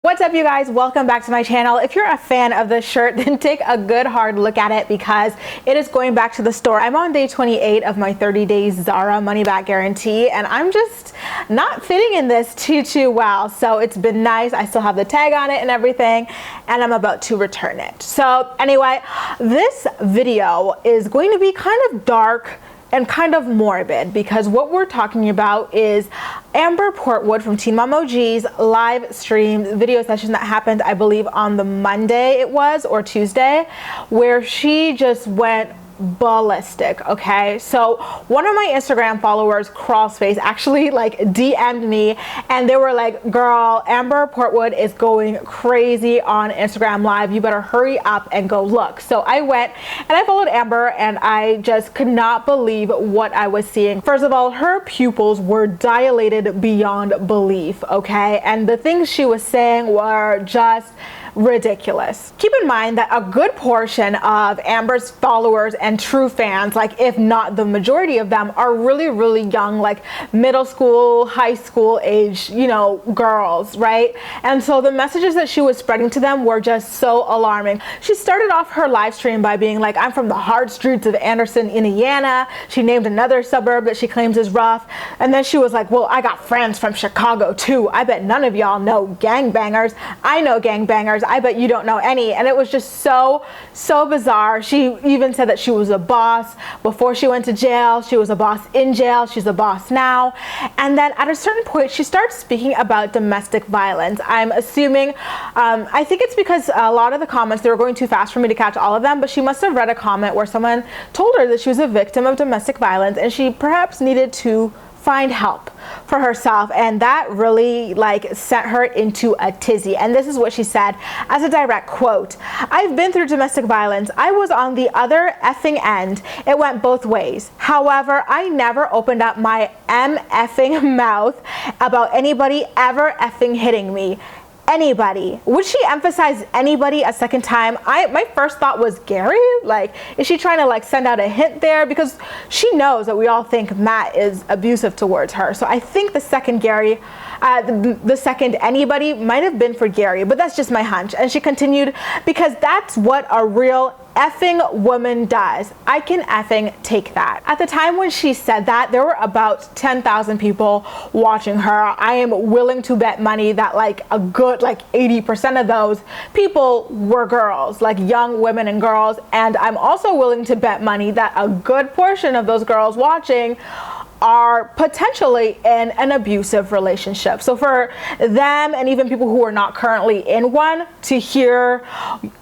What's up, you guys? Welcome back to my channel. If you're a fan of this shirt, then take a good hard look at it because it is going back to the store. I'm on day 28 of my 30 days Zara money back guarantee, and I'm just not fitting in this too well. So it's been nice. I still have the tag on it and everything, and I'm about to return it. So anyway, this video is going to be kind of dark and kind of morbid because what we're talking about is Amber Portwood from Teen Mom OG's live stream video session that happened, I believe, on the Monday it was, or Tuesday, where she just went ballistic. Okay, so one of my Instagram followers, Crawlspace, actually like DM'd me and they were like, girl, Amber Portwood is going crazy on Instagram Live, you better hurry up and go look. So I went and I followed Amber and I just could not believe what I was seeing. First of all, her pupils were dilated beyond belief, okay, and the things she was saying were just ridiculous. Keep in mind that a good portion of Amber's followers and true fans, like if not the majority of them, are really young, like middle school, high school age, you know, girls, right? And so the messages that she was spreading to them were just so alarming. She started off her live stream by being like, I'm from the hard streets of Anderson, Indiana. She named another suburb that she claims is rough. And then she was like, well, I got friends from Chicago too. I bet none of y'all know gangbangers. I know gangbangers. I bet you don't know any. And it was just so bizarre. She even said that she was a boss before she went to jail. She was a boss in jail. She's a boss now. And then at a certain point, she starts speaking about domestic violence. I'm assuming, I think it's because a lot of the comments, they were going too fast for me to catch all of them, but she must have read a comment where someone told her that she was a victim of domestic violence and she perhaps needed to find help for herself, and that really like sent her into a tizzy. And this is what she said as a direct quote: I've been through domestic violence. I was on the other effing end. It went both ways. However, I never opened up my effing mouth about anybody ever effing hitting me. Anybody. Would she emphasize anybody a second time? My first thought was Gary. Like, is she trying to like send out a hint there? Because she knows that we all think Matt is abusive towards her. So I think the second Gary, the second anybody might have been for Gary, but that's just my hunch. And she continued, because that's what a real effing woman does. I can effing take that. At the time when she said that, there were about 10,000 people watching her. I am willing to bet money that like a good like 80% of those people were girls, like young women and girls. And I'm also willing to bet money that a good portion of those girls watching are potentially in an abusive relationship. So for them, and even people who are not currently in one, to hear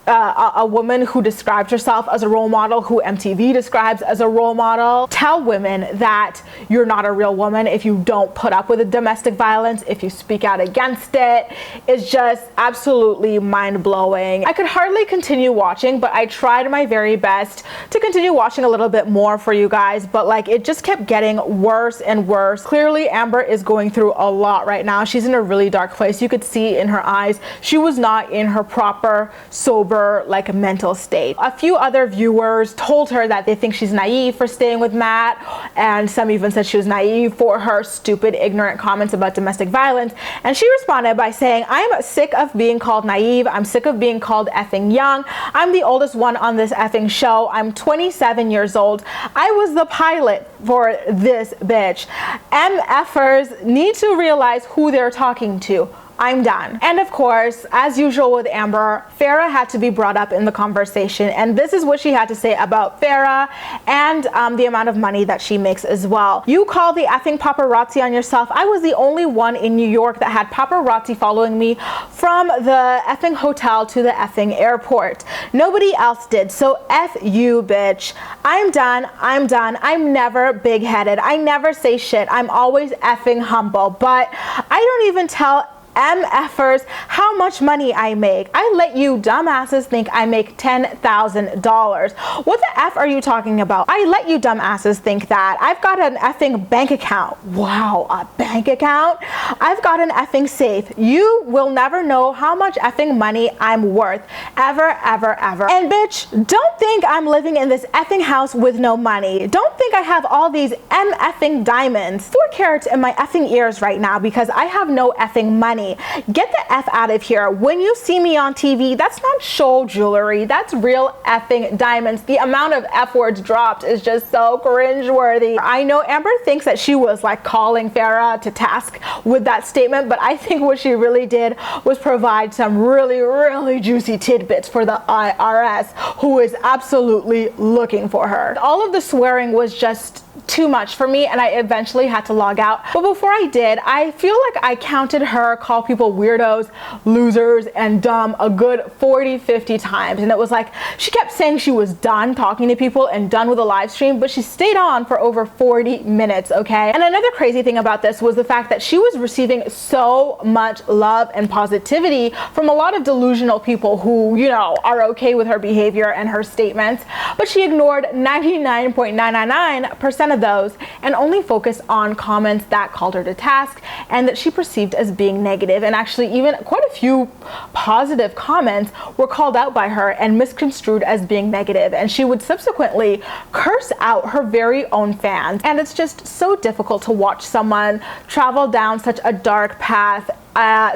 a woman who describes herself as a role model, who MTV describes as a role model, tell women that you're not a real woman if you don't put up with the domestic violence, if you speak out against it, is just absolutely mind-blowing. I could hardly continue watching, but I tried my very best to continue watching a little bit more for you guys, but like it just kept getting worse and worse. Clearly, Amber is going through a lot right now. She's in a really dark place. You could see in her eyes, she was not in her proper, sober, like mental state. A few other viewers told her that they think she's naive for staying with Matt, and some even said she was naive for her stupid, ignorant comments about domestic violence. And she responded by saying, I'm sick of being called naive. I'm sick of being called effing young. I'm the oldest one on this effing show. I'm 27 years old. I was the pilot for this bitch. MFers need to realize who they're talking to. I'm done. And of course, as usual with Amber, Farrah had to be brought up in the conversation, and this is what she had to say about Farrah and the amount of money that she makes as well. You call the effing paparazzi on yourself. I was the only one in New York that had paparazzi following me from the effing hotel to the effing airport. Nobody else did, so F you, bitch. I'm done. I'm done. I'm never big-headed. I never say shit. I'm always effing humble, but I don't even tell MFers how much money I make. I let you dumbasses think I make $10,000. What the F are you talking about? I let you dumbasses think that. I've got an effing bank account. Wow, a bank account? I've got an effing safe. You will never know how much effing money I'm worth. Ever, ever, ever. And bitch, don't think I'm living in this effing house with no money. Don't think I have all these effing diamonds, 4 carats in my effing ears right now because I have no effing money. me. Get the F out of here. When you see me on TV, that's not show jewelry. That's real effing diamonds. The amount of F words dropped is just so cringeworthy. I know Amber thinks that she was like calling Farrah to task with that statement, but I think what she really did was provide some really juicy tidbits for the IRS, who is absolutely looking for her. All of the swearing was just too much for me, and I eventually had to log out. But before I did, I feel like I counted her call people weirdos, losers, and dumb a good 40-50 times. And it was like she kept saying she was done talking to people and done with the live stream, but she stayed on for over 40 minutes, okay? And another crazy thing about this was the fact that she was receiving so much love and positivity from a lot of delusional people who, you know, are okay with her behavior and her statements, but she ignored 99.999% of those and only focused on comments that called her to task and that she perceived as being negative. And actually even quite a few positive comments were called out by her and misconstrued as being negative, and she would subsequently curse out her very own fans. And it's just so difficult to watch someone travel down such a dark path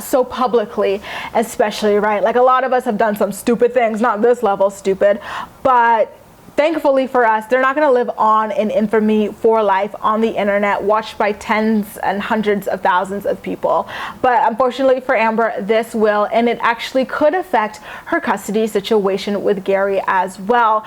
so publicly, especially, right? Like, a lot of us have done some stupid things, not this level stupid, but thankfully for us, they're not going to live on in infamy for life on the internet, watched by tens and hundreds of thousands of people. But unfortunately for Amber, this will, and it actually could affect her custody situation with Gary as well.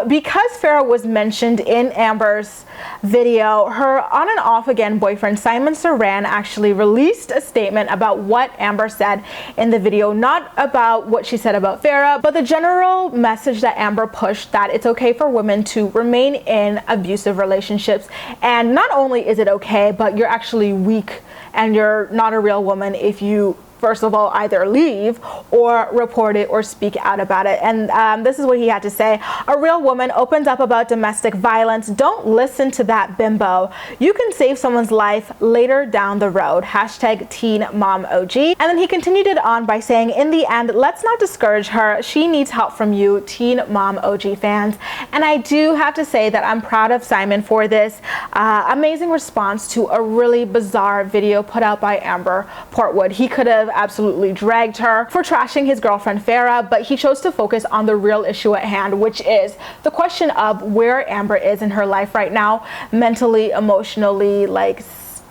Because Farrah was mentioned in Amber's video, her on and off again boyfriend Simon Saran actually released a statement about what Amber said in the video, not about what she said about Farrah, but the general message that Amber pushed, that it's okay for women to remain in abusive relationships. And not only is it okay, but you're actually weak and you're not a real woman if you, first of all, either leave or report it or speak out about it. And this is what he had to say. A real woman opens up about domestic violence. Don't listen to that bimbo. You can save someone's life later down the road. Hashtag Teen Mom OG. And then he continued it on by saying, in the end, let's not discourage her. She needs help from you, Teen Mom OG fans. And I do have to say that I'm proud of Simon for this amazing response to a really bizarre video put out by Amber Portwood. He could have absolutely dragged her for trashing his girlfriend Farrah, but he chose to focus on the real issue at hand, which is the question of where Amber is in her life right now, mentally, emotionally, like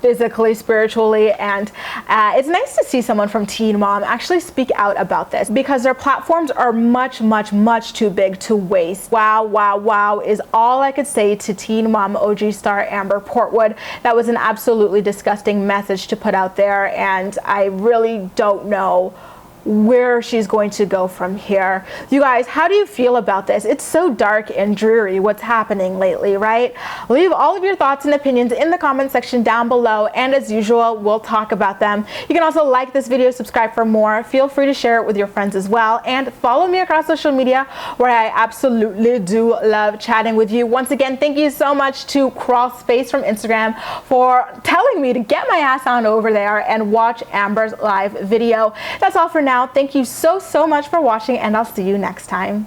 physically, spiritually. And it's nice to see someone from Teen Mom actually speak out about this, because their platforms are much too big to waste. Wow is all I could say to Teen Mom OG star Amber Portwood. That was an absolutely disgusting message to put out there, and I really don't know where she's going to go from here. You guys, how do you feel about this? It's so dark and dreary what's happening lately, right? Leave all of your thoughts and opinions in the comment section down below, and as usual, we'll talk about them. You can also like this video, subscribe for more. Feel free to share it with your friends as well, and follow me across social media, where I absolutely do love chatting with you. Once again, thank you so much to Crawl Space from Instagram for telling me to get my ass on over there and watch Amber's live video. That's all for now. Thank you so much for watching, and I'll see you next time.